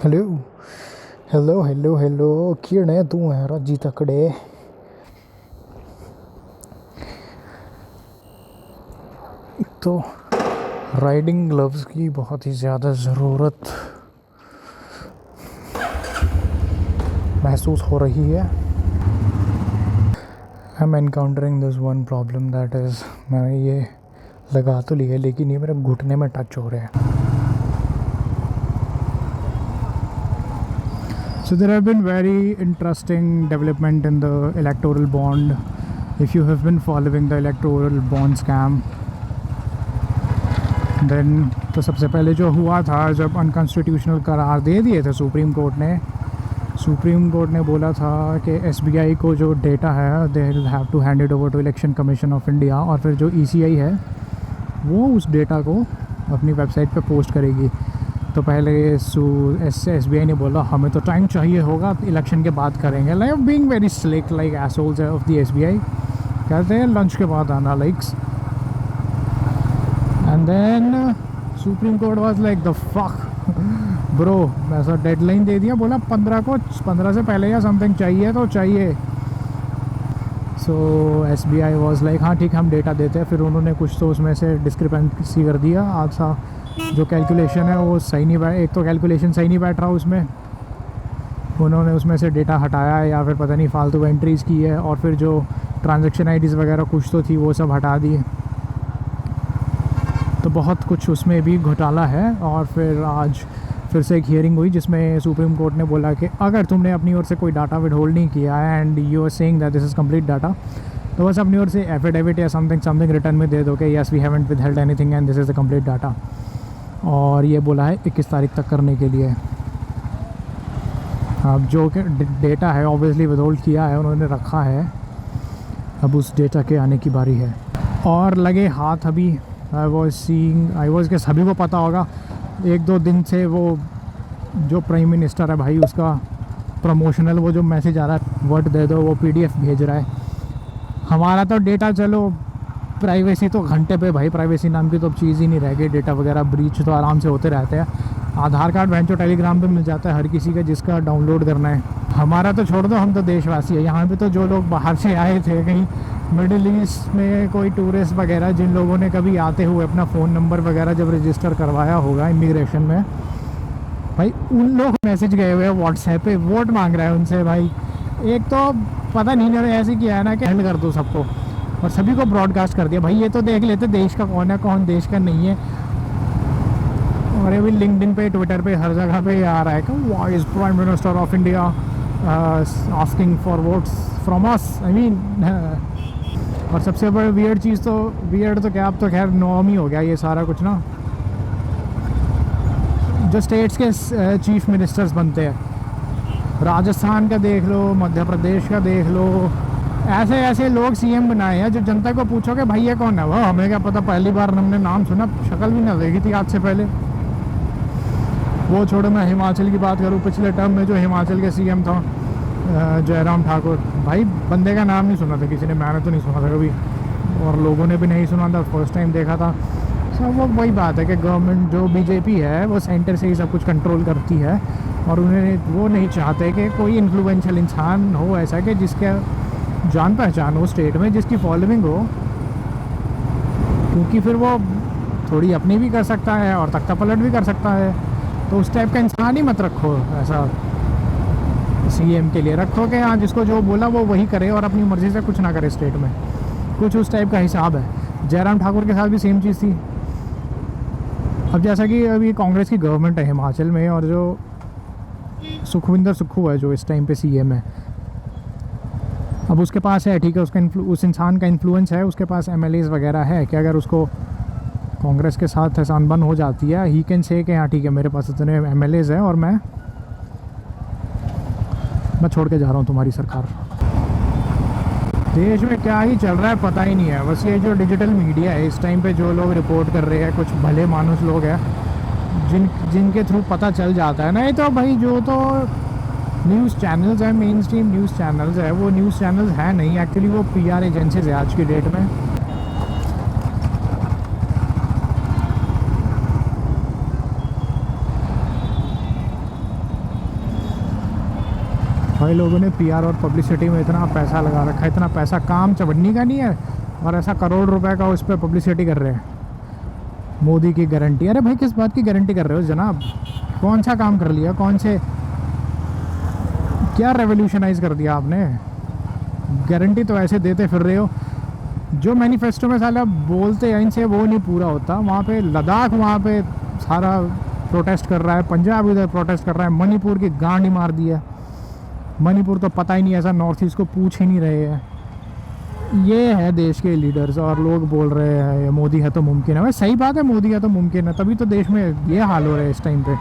Hello hello hello hello कीड़े तू है राजी तकड़े। तो राइडिंग ग्लव्स की बहुत ही ज़्यादा ज़रूरत महसूस हो रही है। I am encountering this one problem that is, मैंने ये लगा तो लिया लेकिन ये मेरे घुटने में टच हो रहे हैं। So there have been very interesting development in the electoral bond. If you have been following the electoral bond scam, then तो सबसे पहले जो हुआ था जब अनकॉन्स्टिट्यूशनल करार दे दिए थे सुप्रीम कोर्ट ने बोला था कि एसबीआई को जो डेटा है they will have to hand it over to election commission of India, और फिर जो ईसीआई है वो उस डेटा को अपनी वेबसाइट पे पोस्ट करेगी। तो पहले एसबीआई ने बोला हमें तो टाइम चाहिए होगा, इलेक्शन के बाद करेंगे। Like being very slick like assholes of the SBI, कहते हैं लंच के बाद आना likes. And then supreme court was like the fuck bro, ऐसा डेडलाइन दे दिया, बोला 15 से पहले या समथिंग चाहिए तो चाहिए। सो एसबीआई वाज लाइक हाँ ठीक, हम डेटा देते हैं। फिर उन्होंने कुछ तो उसमें से डिस्क्रिपेंसी कर दिया। आज सा जो कैलकुलेशन है वो सही नहीं बैठ, एक तो कैलकुलेशन सही नहीं बैठ रहा उसमें, उन्होंने उसमें से डेटा हटाया है या फिर पता नहीं फालतू एंट्रीज़ की है, और फिर जो ट्रांजैक्शन आईडीज़ वगैरह कुछ तो थी वो सब हटा दी। तो बहुत कुछ उसमें भी घोटाला है। और फिर आज फिर से एक हियरिंग हुई जिसमें सुप्रीम कोर्ट ने बोला कि अगर तुमने अपनी ओर से कोई डाटा विदहोल्ड नहीं किया है and you are saying that this is complete data, तो बस अपनी ओर से एफिडेविट या समथिंग रिटर्न में दे दो कि yes we haven't withheld anything and this is the complete data. और ये बोला है 21 तारीख तक करने के लिए। अब जो कि डेटा है ऑब्वियसली विदहोल्ड किया है उन्होंने रखा है, अब उस डेटा के आने की बारी है। और लगे हाथ अभी आई वॉज के सभी को पता होगा 1-2 दिन से वो जो प्राइम मिनिस्टर है भाई उसका प्रमोशनल वो जो मैसेज आ रहा है वोट दे दो, वो पीडीएफ भेज रहा है। हमारा तो डेटा चलो प्राइवेसी तो घंटे पे भाई, प्राइवेसी नाम की तो अब चीज़ ही नहीं रह गई। डेटा वगैरह ब्रीच तो आराम से होते रहते हैं। आधार कार्ड वैन जो टेलीग्राम पे मिल जाता है हर किसी का जिसका डाउनलोड करना है। हमारा तो छोड़ दो, हम तो देशवासी है। यहाँ पे तो जो लोग बाहर से आए थे कहीं मिडिल ईस्ट में कोई टूरिस्ट वगैरह, जिन लोगों ने कभी आते हुए अपना फ़ोन नंबर वगैरह जब रजिस्टर करवाया होगा इमिग्रेशन में, भाई उन लोग मैसेज गए हुए हैं व्हाट्सएप पे, वोट मांग रहा है उनसे भाई। एक तो पता नहीं इन्होंने ऐसे किया है ना कि हैंड कर दो सबको और सभी को ब्रॉडकास्ट कर दिया। भाई ये तो देख लेते देश का कौन है कौन देश का नहीं है। और ये भी लिंक्डइन पे ट्विटर पे हर जगह पे आ रहा है कि why is prime minister of India asking for votes from us. I mean और सबसे बड़ी वियर्ड चीज़ तो वियर्ड तो क्या, अब तो खैर नॉर्म ही हो गया ये सारा कुछ ना। जो स्टेट्स के चीफ मिनिस्टर्स बनते हैं, राजस्थान का देख लो, मध्य प्रदेश का देख लो, ऐसे ऐसे लोग सीएम बनाए हैं जो जनता को पूछोगे भाई ये कौन है, वो हमें क्या पता, पहली बार हमने नाम सुना, शक्ल भी ना देखी थी आज से पहले। वो छोड़ो, मैं हिमाचल की बात करूँ, पिछले टर्म में जो हिमाचल के सीएम था जयराम ठाकुर, भाई बंदे का नाम नहीं सुना था किसी ने, मैंने तो नहीं सुना था कभी और लोगों ने भी नहीं सुना था, फर्स्ट टाइम देखा था। सब वो वही बात है कि गवर्नमेंट जो बीजेपी है वो सेंटर से ही सब कुछ कंट्रोल करती है और उन्हें वो नहीं चाहते कि कोई इन्फ्लुएंशियल इंसान हो ऐसा कि जिसके जान पहचान हो स्टेट में, जिसकी फॉलोइंग हो, क्योंकि फिर वो थोड़ी अपनी भी कर सकता है और तख्ता पलट भी कर सकता है। तो उस टाइप का इंसान ही मत रखो ऐसा सीएम के लिए, रखो कि हाँ जिसको जो बोला वो वही करे और अपनी मर्ज़ी से कुछ ना करे स्टेट में, कुछ उस टाइप का हिसाब है। जयराम ठाकुर के साथ भी सेम चीज़ थी। अब जैसा कि अभी कांग्रेस की गवर्नमेंट है हिमाचल में और जो सुखविंदर सुक्खू है जो इस टाइम पे सीएम है, अब उसके पास है ठीक है, उसका उस इंसान का इन्फ्लुएंस है, उसके पास एमएलएज वगैरह है कि अगर उसको कांग्रेस के साथ एहसान बन हो जाती है ही कैन से कि हाँ ठीक है मेरे पास इतने एमएलएज हैं और मैं छोड़ के जा रहा हूँ तुम्हारी सरकार। देश में क्या ही चल रहा है पता ही नहीं है। बस ये जो डिजिटल मीडिया है इस टाइम पे जो लोग रिपोर्ट कर रहे हैं, कुछ भले मानुस लोग हैं जिनके थ्रू पता चल जाता है। नहीं तो भाई जो तो न्यूज़ चैनल्स हैं, मेन स्ट्रीम न्यूज़ चैनल्स है, वो न्यूज़ चैनल्स हैं नहीं एक्चुअली, वो पीआर एजेंसीज है आज की डेट में। भाई लोगों ने पीआर और पब्लिसिटी में इतना पैसा लगा रखा है, इतना पैसा काम चबन्नी का नहीं है और ऐसा करोड़ रुपए का उस पर पब्लिसिटी कर रहे हैं। मोदी की गारंटी, अरे भाई किस बात की गारंटी कर रहे हो जनाब? कौन सा काम कर लिया, कौन से क्या रेवोल्यूशनाइज कर दिया आपने? गारंटी तो ऐसे देते फिर रहे हो, जो मैनिफेस्टो में साला बोलते हैं इनसे वो नहीं पूरा होता। वहाँ पे लद्दाख, वहाँ पे सारा प्रोटेस्ट कर रहा है, पंजाब इधर प्रोटेस्ट कर रहा है, मणिपुर की गांड ही मार दी है। मणिपुर तो पता ही नहीं, ऐसा नॉर्थ ईस्ट को पूछ ही नहीं रहे हैं। ये है देश के लीडर्स और लोग बोल रहे हैं ये मोदी है तो मुमकिन है। भाई सही बात है, मोदी है तो मुमकिन है, तभी तो देश में ये हाल हो रहा है इस टाइम पे।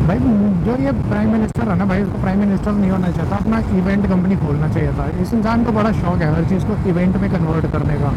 भाई जो ये प्राइम मिनिस्टर है ना भाई, उसको प्राइम मिनिस्टर नहीं होना चाहिए था, अपना इवेंट कंपनी खोलना चाहिए था। इस इंसान को बड़ा शौक है हर चीज़ को इवेंट में कन्वर्ट करने का।